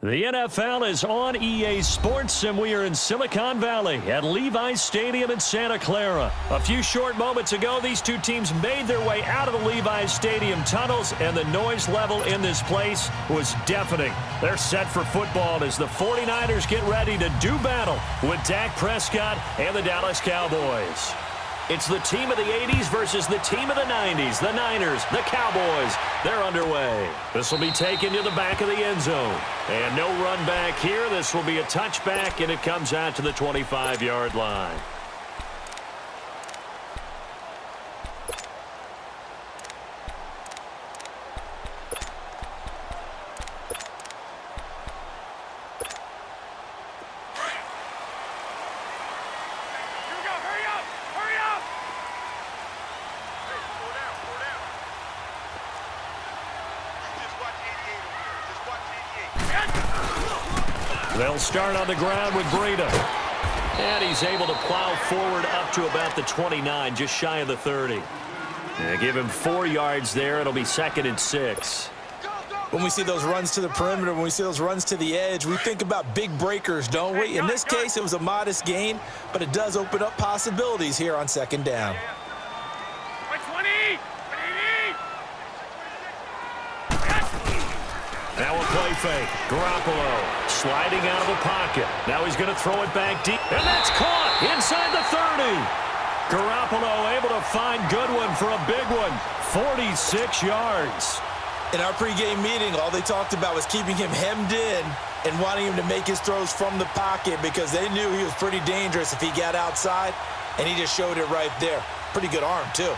The NFL is on EA Sports, and we are in Silicon Valley at Levi's Stadium in Santa Clara. A few short moments ago, these two teams made their way out of the Levi's Stadium tunnels, and the noise level in this place was deafening. They're set for football as the 49ers get ready to do battle with Dak Prescott and the Dallas Cowboys. It's the team of the 80s versus the team of the 90s. The Niners, the Cowboys, they're underway. This will be taken to the back of the end zone. And no run back here. This will be a touchback, and it comes out to the 25-yard line. They'll start on the ground with Breida. And he's able to plow forward up to about the 29, just shy of the 30. And give him 4 yards there. It'll be 2nd and 6. When we see those runs to the perimeter, when we see those runs to the edge, we think about big breakers, don't we? In this case, it was a modest gain, but it does open up possibilities here on 2nd down. Now a play fake. Garoppolo sliding out of the pocket. Now he's going to throw it back deep. And that's caught inside the 30. Garoppolo able to find Goodwin for a big one. 46 yards. In our pregame meeting, all they talked about was keeping him hemmed in and wanting him to make his throws from the pocket because they knew he was pretty dangerous if he got outside, and he just showed it right there. Pretty good arm, too.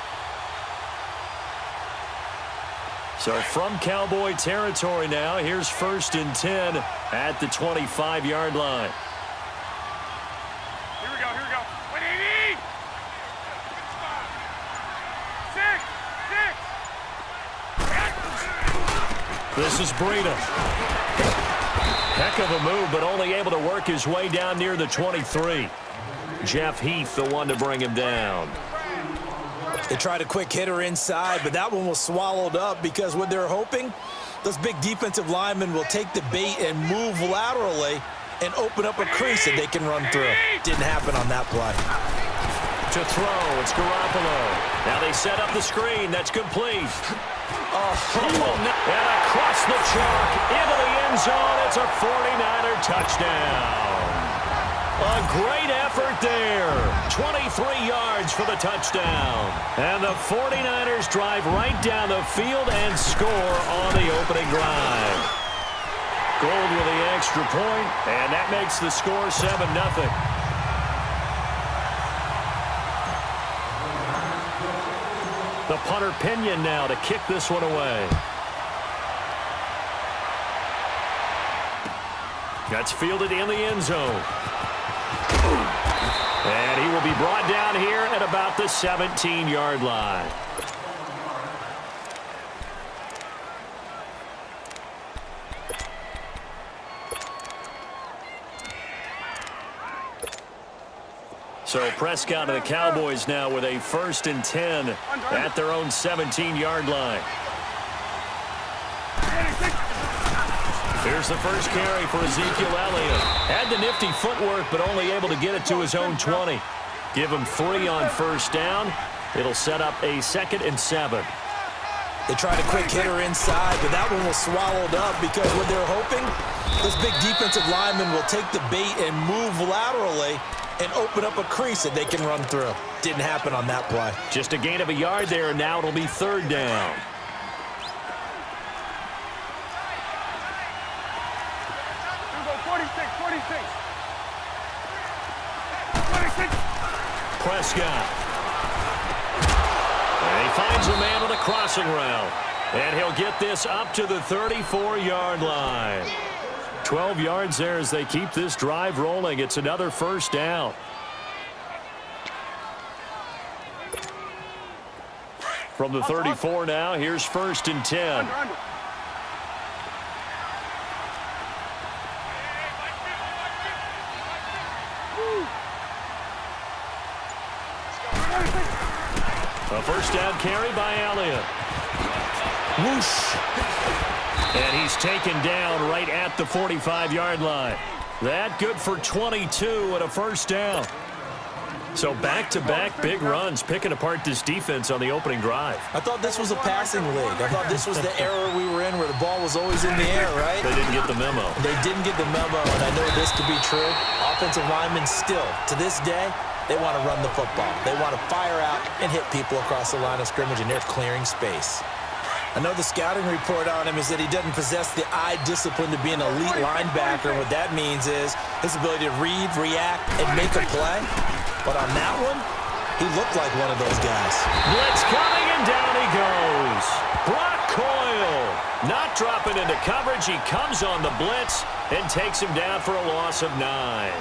So from Cowboy territory now, here's 1st and 10 at the 25-yard line. Here we go. 180. 6. This is Breida. Heck of a move, but only able to work his way down near the 23. Jeff Heath, the one to bring him down. They tried a quick hitter inside, but that one was swallowed up because what they're hoping, those big defensive linemen will take the bait and move laterally and open up a crease that they can run through. Didn't happen on that play. To throw, it's Garoppolo. Now they set up the screen. That's complete. And across the chalk into the end zone. It's a 49er touchdown. A great effort there. 23 yards for the touchdown. And the 49ers drive right down the field and score on the opening drive. Gold with the extra point, and that makes the score 7-0. The punter Pinion now to kick this one away. That's fielded in the end zone. And he will be brought down here at about the 17-yard line. So Prescott and the Cowboys now with a 1st and 10 at their own 17-yard line. Here's the first carry for Ezekiel Elliott. Had the nifty footwork, but only able to get it to his own 20. Give him 3 on 1st down. It'll set up a 2nd and 7. They tried a quick hitter inside, but that one was swallowed up because what they're hoping, those big defensive linemen will take the bait and move laterally and open up a crease that they can run through. Didn't happen on that play. Just a gain of a yard there, and now it'll be 3rd down. Prescott. And he finds a man on a crossing route. And he'll get this up to the 34-yard line. 12 yards there as they keep this drive rolling. It's another 1st down. From the 34 now, here's 1st and 10. A 1st down carry by Elliott. Whoosh. And he's taken down right at the 45-yard line. That good for 22 and a first down. So back-to-back big runs, picking apart this defense on the opening drive. I thought this was a passing league. I thought this was the era we were in where the ball was always in the air, right? They didn't get the memo. They didn't get the memo, and I know this to be true. Offensive linemen still, to this day, they want to run the football. They want to fire out and hit people across the line of scrimmage, and they're clearing space. I know the scouting report on him is that he doesn't possess the eye discipline to be an elite linebacker. And what that means is his ability to read, react, and make a play. But on that one, he looked like one of those guys. Blitz coming, and down he goes. Brock Coyle not dropping into coverage. He comes on the blitz and takes him down for a loss of 9.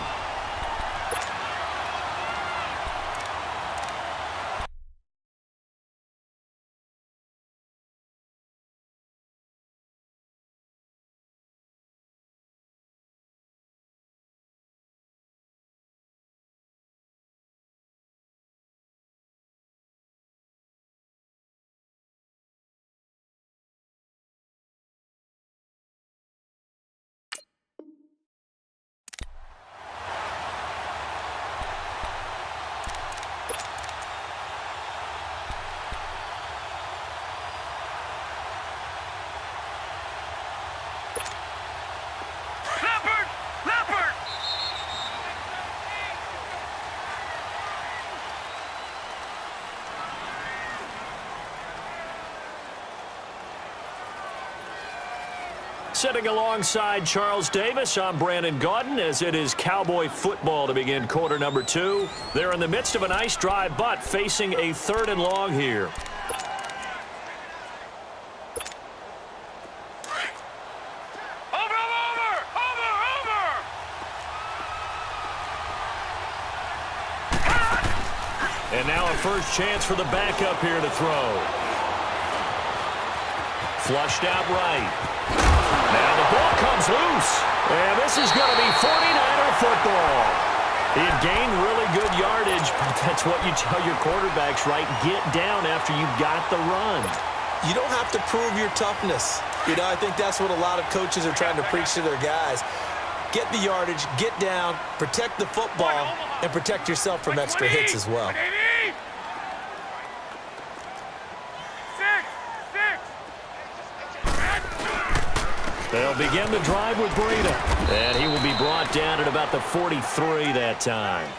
Sitting alongside Charles Davis, I'm Brandon Gaudin, as it is Cowboy football to begin quarter number 2. They're in the midst of a nice drive, but facing a 3rd and long here. And now a first chance for the backup here to throw. Flushed out right. Now the ball comes loose. And this is going to be 49er football. He had gained really good yardage, but that's what you tell your quarterbacks, right? Get down after you've got the run. You don't have to prove your toughness. You know, I think that's what a lot of coaches are trying to preach to their guys. Get the yardage, get down, protect the football, and protect yourself from extra hits as well. They'll begin the drive with Breida. And he will be brought down at about the 43 that time.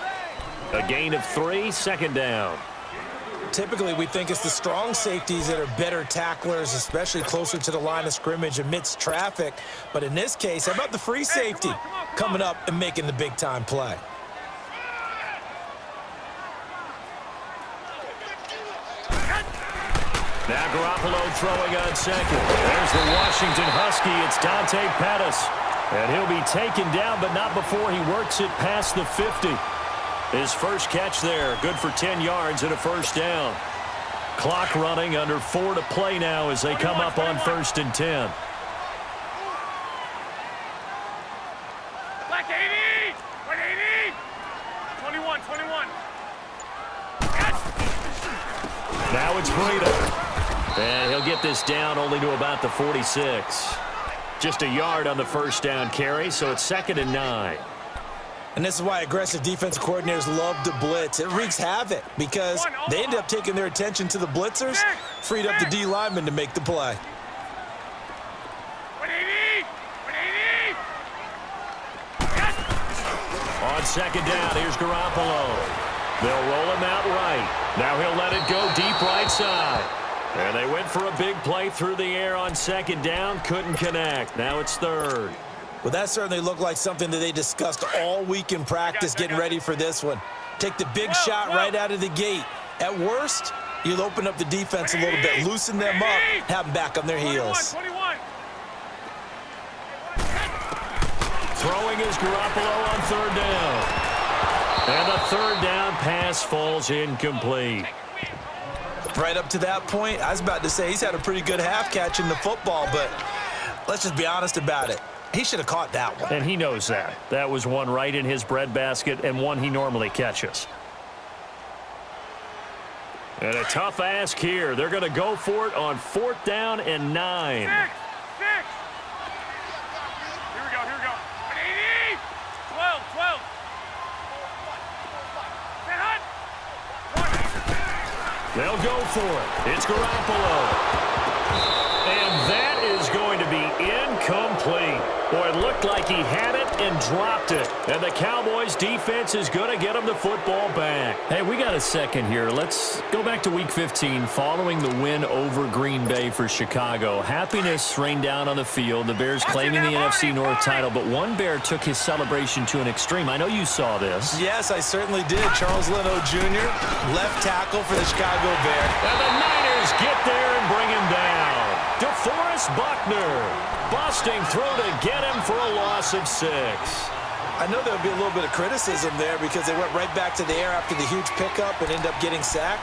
A gain of 3, second down. Typically, we think it's the strong safeties that are better tacklers, especially closer to the line of scrimmage amidst traffic. But in this case, how about the free safety coming up and making the big-time play? Now Garoppolo throwing on second. There's the Washington Husky. It's Dante Pettis. And he'll be taken down, but not before he works it past the 50. His first catch there, good for 10 yards and a first down. Clock running, under 4 to play now as they come up on 1st and 10. Black 80! 21. Now it's Breida. And he'll get this down only to about the 46. Just a yard on the first down carry, so it's 2nd and 9. And this is why aggressive defensive coordinators love to blitz. It wreaks havoc because they end up taking their attention to the blitzers, freed up the D lineman to make the play. 180! On 2nd down, here's Garoppolo. They'll roll him out right. Now he'll let it go deep right side. And they went for a big play through the air on 2nd down. Couldn't connect. Now it's 3rd. Well, that certainly looked like something that they discussed all week in practice getting ready for this one. Take the big shot right out of the gate. At worst, you'll open up the defense a little bit, loosen them up, have them back on their heels. 21. Throwing is Garoppolo on 3rd down. And the 3rd down pass falls incomplete. Right up to that point, I was about to say he's had a pretty good half catching the football, but let's just be honest about it. He should have caught that one. And he knows that. That was one right in his breadbasket and one he normally catches. And a tough ask here. They're going to go for it on 4th down and 9. 6. Here we They'll go for it. It's Garoppolo. And that is going to be incomplete. Boy, it looked like he had it and dropped it. And the Cowboys defense is going to get him the football back. Hey, we got a second here. Let's go back to Week 15 following the win over Green Bay for Chicago. Happiness rained down on the field. The Bears claiming the NFC North title, but one Bear took his celebration to an extreme. I know you saw this. Yes, I certainly did. Charles Leno Jr., left tackle for the Chicago Bears. And the Niners get there and bring him down. DeForest Buckner busting through to get him for a loss of 6. I know there'll be a little bit of criticism there because they went right back to the air after the huge pickup and end up getting sacked.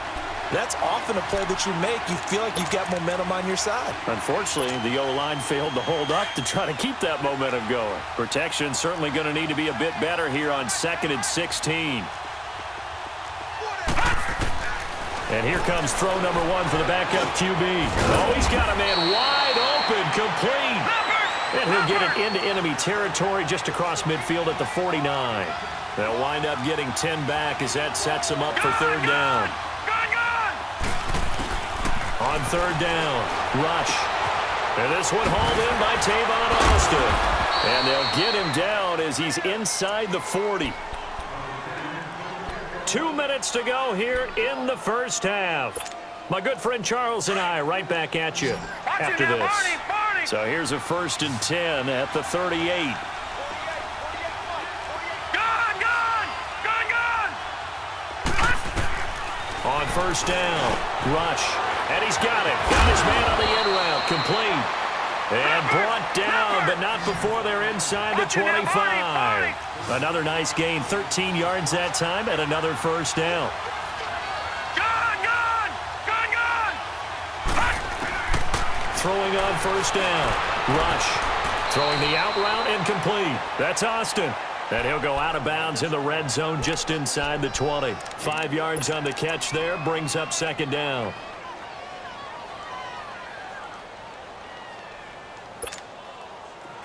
That's often a play that you make. You feel like you've got momentum on your side. Unfortunately, the O-line failed to hold up to try to keep that momentum going. Protection certainly going to need to be a bit better here on 2nd and 16. And here comes throw number 1 for the backup QB. Oh, he's got a man wide open, complete. And he'll get it into enemy territory just across midfield at the 49. They'll wind up getting 10 back as that sets them up for 3rd down. On 3rd down, rush. And this one hauled in by Tavon Austin. And they'll get him down as he's inside the 40. 2 minutes to go here in the first half. My good friend Charles and I right back at you after this. So here's a 1st and 10 at the 38. On 1st down, rush. And he's got it. Got his man on the end route, complete. And brought down, but not before they're inside the 25. Another nice gain, 13 yards that time, and another 1st down. Throwing on 1st down. Rush. Throwing the out route incomplete. That's Austin. And he'll go out of bounds in the red zone just inside the 20. 5 yards on the catch there, brings up 2nd down.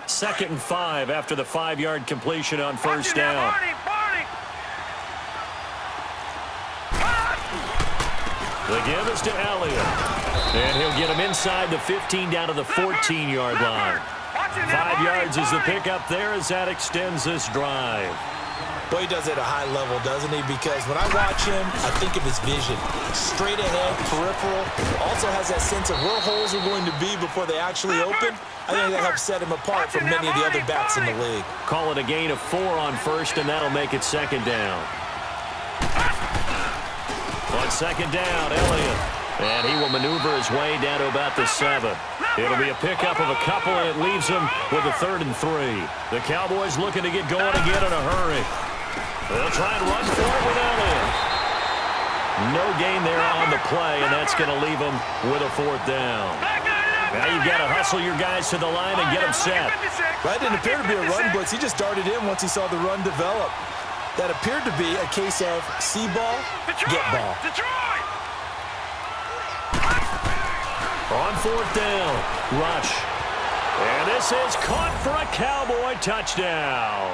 Second and 5 after the 5-yard completion on 1st down. The give is to Elliott. And he'll get him inside the 15 down to the 14-yard line. 5 yards is the pickup there as that extends this drive. Boy, he does it at a high level, doesn't he? Because when I watch him, I think of his vision. Straight ahead, peripheral. Also has that sense of where holes are going to be before they actually open. I think that helps set him apart from many of the other backs in the league. Call it a gain of 4 on 1st, and that'll make it 2nd down. On 2nd down, Elliott. And he will maneuver his way down to about the 7. It'll be a pickup of a couple, and it leaves him with a 3rd and 3. The Cowboys looking to get going again in a hurry. They'll try and run for it with Elliott. No gain there on the play, and that's going to leave him with a 4th down. Now you've got to hustle your guys to the line and get them set. That didn't appear to be a run blitz. He just darted in once he saw the run develop. That appeared to be a case of see ball, get ball. On 4th down, rush. And this is caught for a Cowboy touchdown.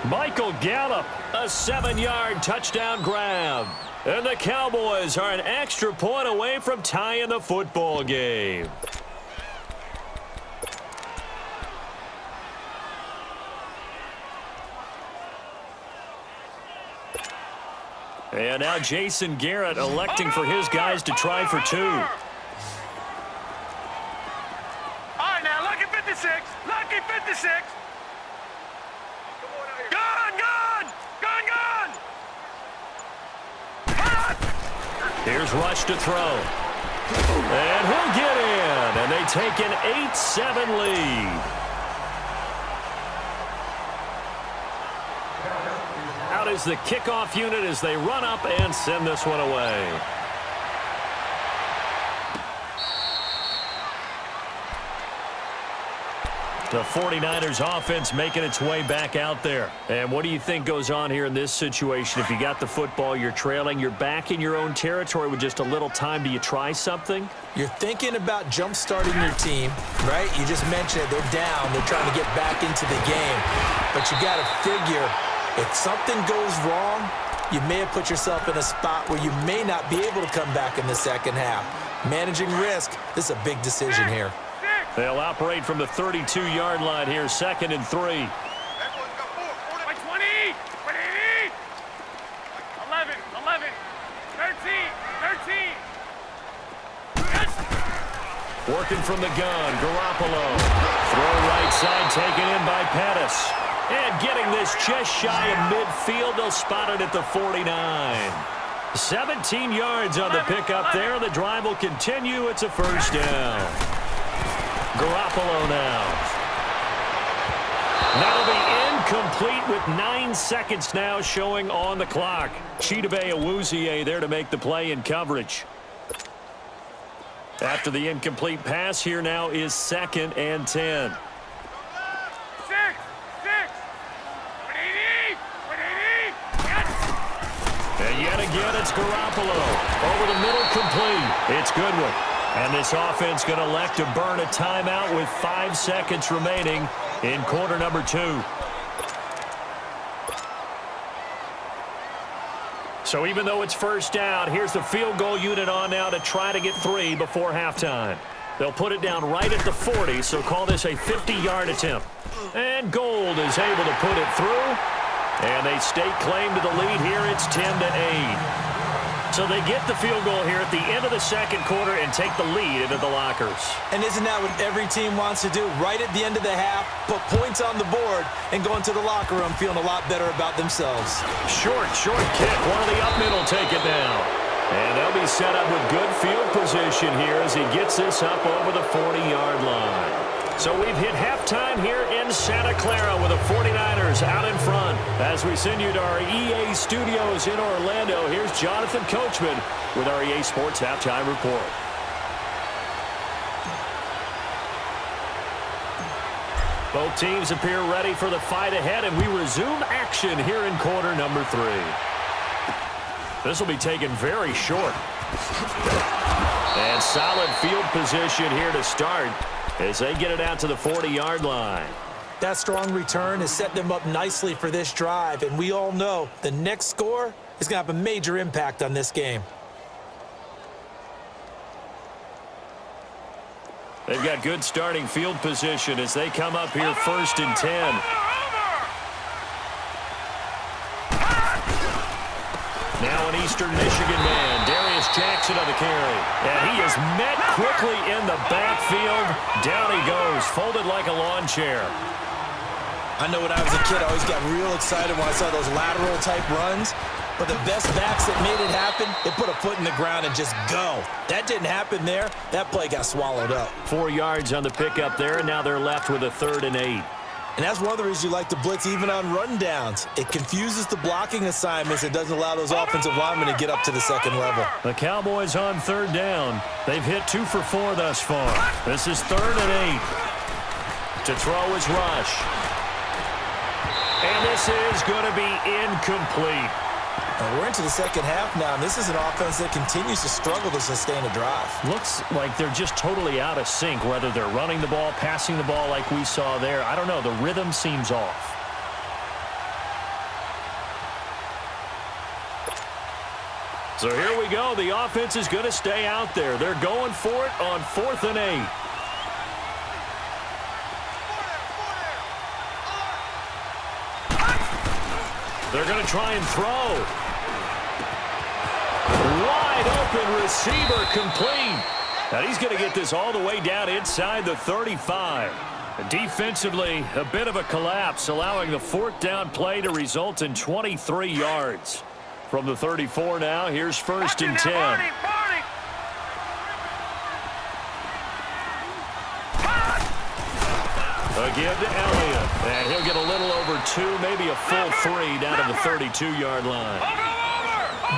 Michael Gallup, a 7-yard touchdown grab. And the Cowboys are an extra point away from tying the football game. And now Jason Garrett electing for his guys to try for 2. All right, now, lucky 56. Lucky 56. Here's Rush to throw. And he'll get in. And they take an 8-7 lead. Out is the kickoff unit as they run up and send this one away. The 49ers offense making its way back out there. And what do you think goes on here in this situation? If you got the football, you're trailing, you're back in your own territory with just a little time. Do you try something? You're thinking about jump-starting your team, right? You just mentioned it. They're down. They're trying to get back into the game. But you got to figure, if something goes wrong, you may have put yourself in a spot where you may not be able to come back in the second half. Managing risk, this is a big decision here. They'll operate from the 32-yard line here, 2nd and 3. 20, 20, 11, 11, 13, 13. Working from the gun, Garoppolo. Throw right side, taken in by Pettis. And getting this just shy of midfield, they'll spot it at the 49. 17 yards on the pickup there. The drive will continue. It's a first down. Garoppolo now. That'll be incomplete with 9 seconds now showing on the clock. Chidobe Awuzie there to make the play in coverage. After the incomplete pass, here now is 2nd and 10. 6, 6. And yet again, it's Garoppolo. Over the middle, complete. It's Goodwin. And this offense going to elect to burn a timeout with 5 seconds remaining in quarter number 2. So even though it's first down, here's the field goal unit on now to try to get 3 before halftime. They'll put it down right at the 40, so call this a 50-yard attempt. And Gold is able to put it through. And they stake claim to the lead here. It's 10-8. So they get the field goal here at the end of the second quarter and take the lead into the lockers. And isn't that what every team wants to do? Right at the end of the half, put points on the board, and go into the locker room feeling a lot better about themselves. Short kick. One of the up middle take it down. And they'll be set up with good field position here as he gets this up over the 40-yard line. So we've hit halftime here in Santa Clara with the 49ers out in front. As we send you to our EA studios in Orlando, here's Jonathan Coachman with our EA Sports Halftime Report. Both teams appear ready for the fight ahead, and we resume action here in quarter number 3. This will be taken very short. And solid field position here to start as they get it out to the 40-yard line. That strong return has set them up nicely for this drive, and we all know the next score is going to have a major impact on this game. They've got good starting field position as they come up here 1st and 10. Now an Eastern Michigan man, Darius Jackson on the carry. And he is met quickly in the backfield. Down he goes, folded like a lawn chair. I know when I was a kid, I always got real excited when I saw those lateral-type runs. But the best backs that made it happen, they put a foot in the ground and just go. That didn't happen there. That play got swallowed up. 4 yards on the pickup there, and now they're left with a 3rd and 8. And that's one of the reasons you like to blitz even on rundowns. It confuses the blocking assignments. It doesn't allow those offensive linemen to get up to the second level. The Cowboys on 3rd down. They've hit 2 for 4 thus far. This is 3rd and 8. To throw is Rush. And this is going to be incomplete. And we're into the second half now, and this is an offense that continues to struggle to sustain a drive. Looks like they're just totally out of sync, whether they're running the ball, passing the ball like we saw there. I don't know. The rhythm seems off. So here we go. The offense is going to stay out there. They're going for it on 4th and 8. They're going to try and throw. Wide open receiver complete. And he's going to get this all the way down inside the 35. Defensively, a bit of a collapse, allowing the 4th down play to result in 23 yards. From the 34 now, here's 1st and 10. A give to Elliott, and he'll get a little over 2, maybe a full 3 down to the 32-yard line.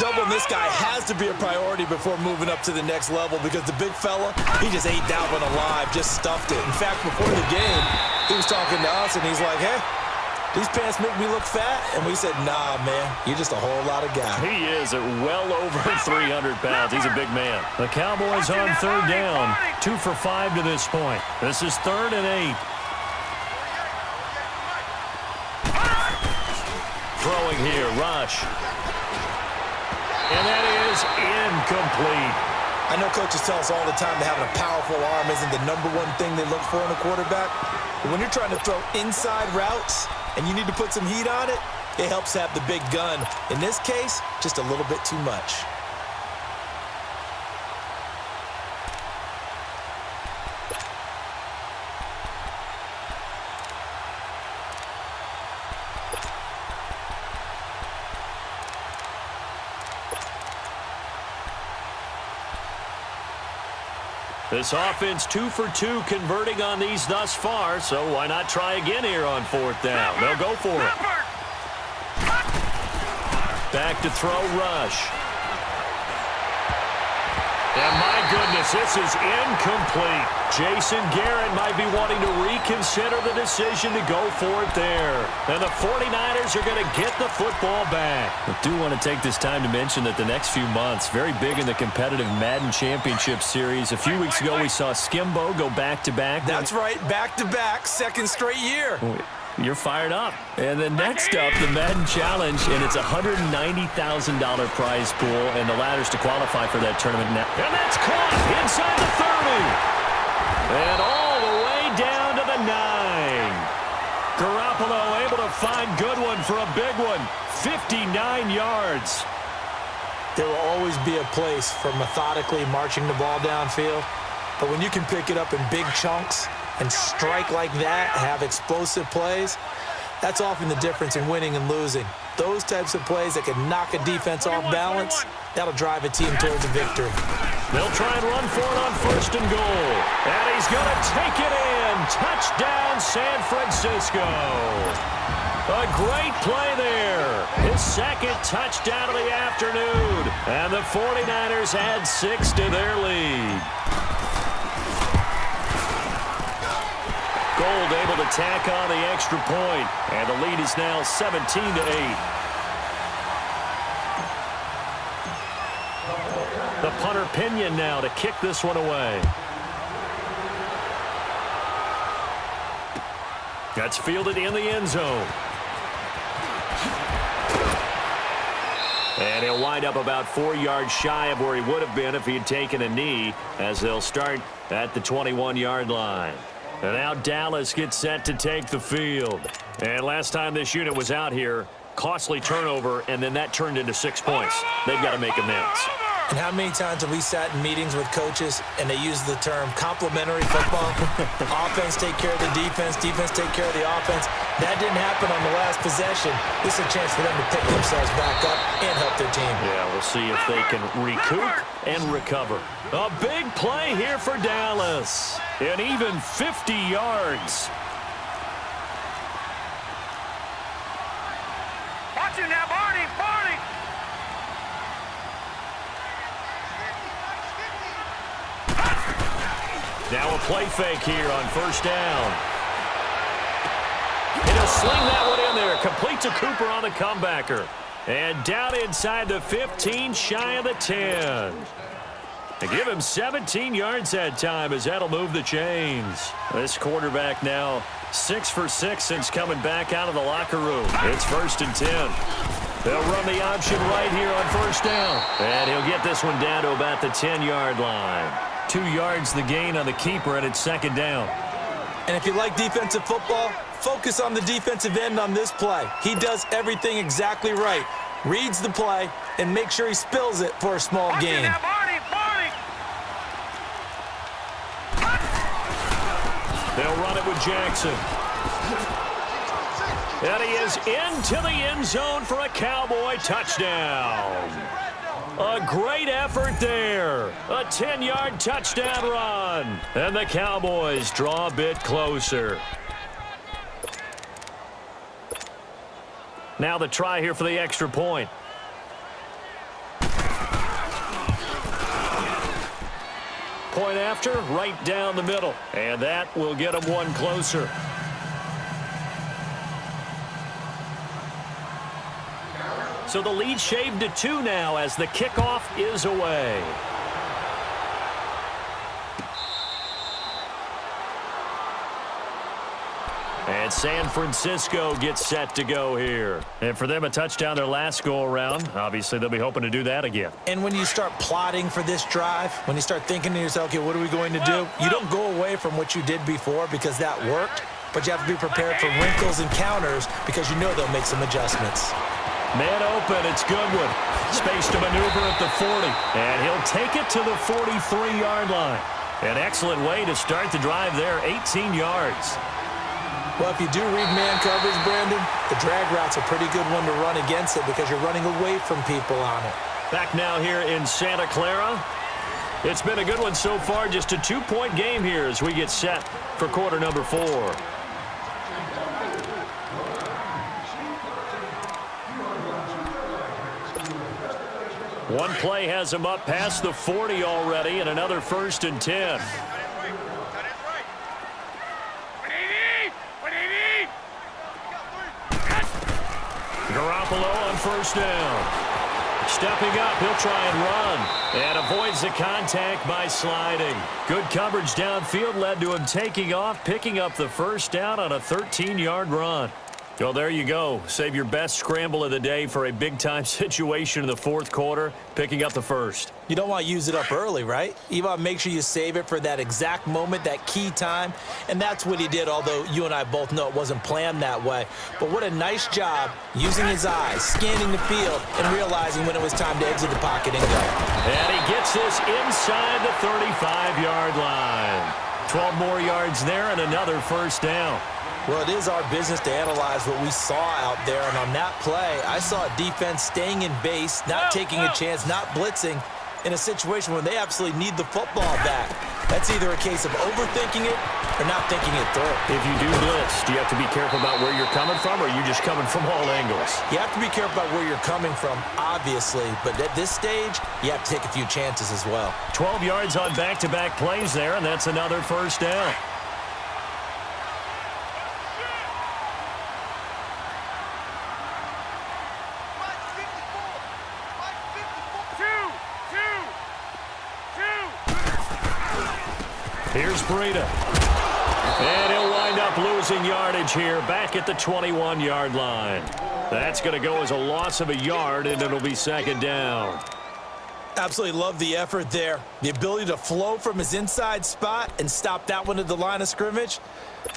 Doubling this guy has to be a priority before moving up to the next level because the big fella, he just ate that one alive, just stuffed it. In fact, before the game, he was talking to us, and he's like, hey, these pants make me look fat. And we said, nah, man, you're just a whole lot of guy. He is at well over 300 pounds. He's a big man. The Cowboys on 3rd down, 2 for 5 to this point. This is 3rd and 8. Throwing here, Rush. And that is incomplete. I know coaches tell us all the time that having a powerful arm isn't the #1 thing they look for in a quarterback. But when you're trying to throw inside routes and you need to put some heat on it, it helps have the big gun. In this case, just a little bit too much. This offense 2 for 2 converting on these thus far, so why not try again here on 4th down? They'll go for it. Back to throw, Rush. And my goodness, this is incomplete. Jason Garrett might be wanting to reconsider the decision to go for it there. And the 49ers are going to get the football back. I do want to take this time to mention that the next few months, very big in the competitive Madden Championship Series. A few weeks ago, we saw Skimbo go back-to-back. That's right, back-to-back, second straight year. You're fired up. And then next up, the Madden Challenge, and it's a $190,000 prize pool, and the ladders to qualify for that tournament now. And that's caught inside the 30. And all the way down to the 9. Garoppolo able to find Goodwin for a big one. 59 yards. There will always be a place for methodically marching the ball downfield, but when you can pick it up in big chunks and strike like that, have explosive plays, that's often the difference in winning and losing. Those types of plays that can knock a defense off balance, that'll drive a team towards a victory. They'll try and run for it on 1st and goal. And he's going to take it in. Touchdown, San Francisco. A great play there. His second touchdown of the afternoon. And the 49ers add 6 to their lead. Gold able to tack on the extra point, and the lead is now 17-8. The punter Pinion now to kick this one away. That's fielded in the end zone. And he'll wind up about 4 yards shy of where he would have been if he had taken a knee, as they'll start at the 21-yard line. And now Dallas gets set to take the field. And last time this unit was out here, costly turnover, and then that turned into 6 points. They've got to make amends. And how many times have we sat in meetings with coaches and they use the term complementary football? Offense take care of the defense, defense take care of the offense. That didn't happen on the last possession. This is a chance for them to pick themselves back up and help their team. Yeah, we'll see if they can recoup and recover. A big play here for Dallas. And even 50 yards. Watch him now, Barney, Barney. Now a play fake here on 1st down. And he'll sling that one in there. Complete to Cooper on the comebacker. And down inside the 15, shy of the 10. They give him 17 yards that time, as that'll move the chains. This quarterback now 6 for 6 since coming back out of the locker room. It's 1st and 10. They'll run the option right here on 1st down. And he'll get this one down to about the 10-yard line. 2 yards the gain on the keeper, and it's 2nd down. And if you like defensive football, focus on the defensive end on this play. He does everything exactly right. Reads the play and make sure he spills it for a small gain. Now, Barney, Barney. They'll run it with Jackson. And he is into the end zone for a Cowboy touchdown. A great effort there. A 10-yard touchdown run. And the Cowboys draw a bit closer. Now the try here for the extra point. Point after, right down the middle. And that will get them one closer. So the lead shaved to 2 now as the kickoff is away. And San Francisco gets set to go here. And for them, a touchdown their last go-around. Obviously, they'll be hoping to do that again. And when you start plotting for this drive, when you start thinking to yourself, okay, what are we going to do? You don't go away from what you did before because that worked, but you have to be prepared for wrinkles and counters because you know they'll make some adjustments. Man open, it's Goodwin. Space to maneuver at the 40. And he'll take it to the 43-yard line. An excellent way to start the drive there, 18 yards. Well, if you do read man coverage, Brandon, the drag route's a pretty good one to run against it because you're running away from people on it. Back now here in Santa Clara. It's been a good one so far, just a 2-point game here as we get set for quarter number 4. One play has him up past the 40 already, and another 1st and 10. Garoppolo on 1st down. Stepping up, he'll try and run. And avoids the contact by sliding. Good coverage downfield led to him taking off, picking up the 1st down on a 13-yard run. Well, there you go. Save your best scramble of the day for a big-time situation in the 4th quarter, picking up the 1st. You don't want to use it up early, right? You want to make sure you save it for that exact moment, that key time. And that's what he did, although you and I both know it wasn't planned that way. But what a nice job using his eyes, scanning the field, and realizing when it was time to exit the pocket and go. And he gets this inside the 35-yard line. 12 more yards there and another 1st down. Well, it is our business to analyze what we saw out there, and on that play, I saw a defense staying in base, not taking a chance, not blitzing, in a situation where they absolutely need the football back. That's either a case of overthinking it or not thinking it through. If you do blitz, do you have to be careful about where you're coming from, or are you just coming from all angles? You have to be careful about where you're coming from, obviously, but at this stage, you have to take a few chances as well. 12 yards on back-to-back plays there, and that's another 1st down. Here's Breida. And he'll wind up losing yardage here back at the 21-yard line. That's going to go as a loss of a yard, and it'll be 2nd down. Absolutely love the effort there. The ability to flow from his inside spot and stop that one at the line of scrimmage.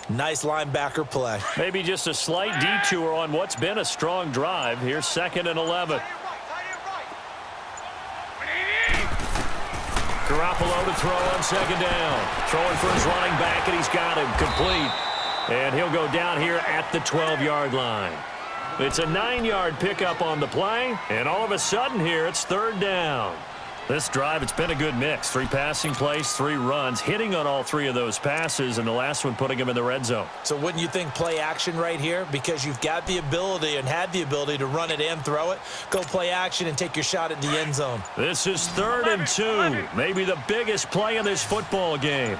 Nice linebacker play. Maybe just a slight detour on what's been a strong drive. Here's 2nd and 11. Garoppolo to throw on 2nd down. Throwing for his running back, and he's got him complete. And he'll go down here at the 12-yard line. It's a 9-yard pickup on the play, and all of a sudden here it's 3rd down. This drive, it's been a good mix. 3 passing plays, 3 runs, hitting on all 3 of those passes, and the last one putting him in the red zone. So wouldn't you think play action right here? Because you've got the ability and had the ability to run it and throw it. Go play action and take your shot at the end zone. This is 3rd and 2, maybe the biggest play in this football game.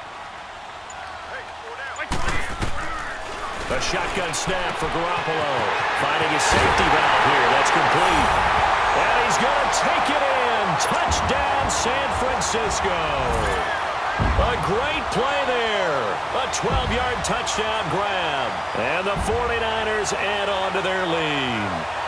A shotgun snap for Garoppolo. Finding his safety valve here. That's complete. And he's going to take it in. Touchdown, San Francisco. A great play there. A 12-yard touchdown grab. And the 49ers add on to their lead.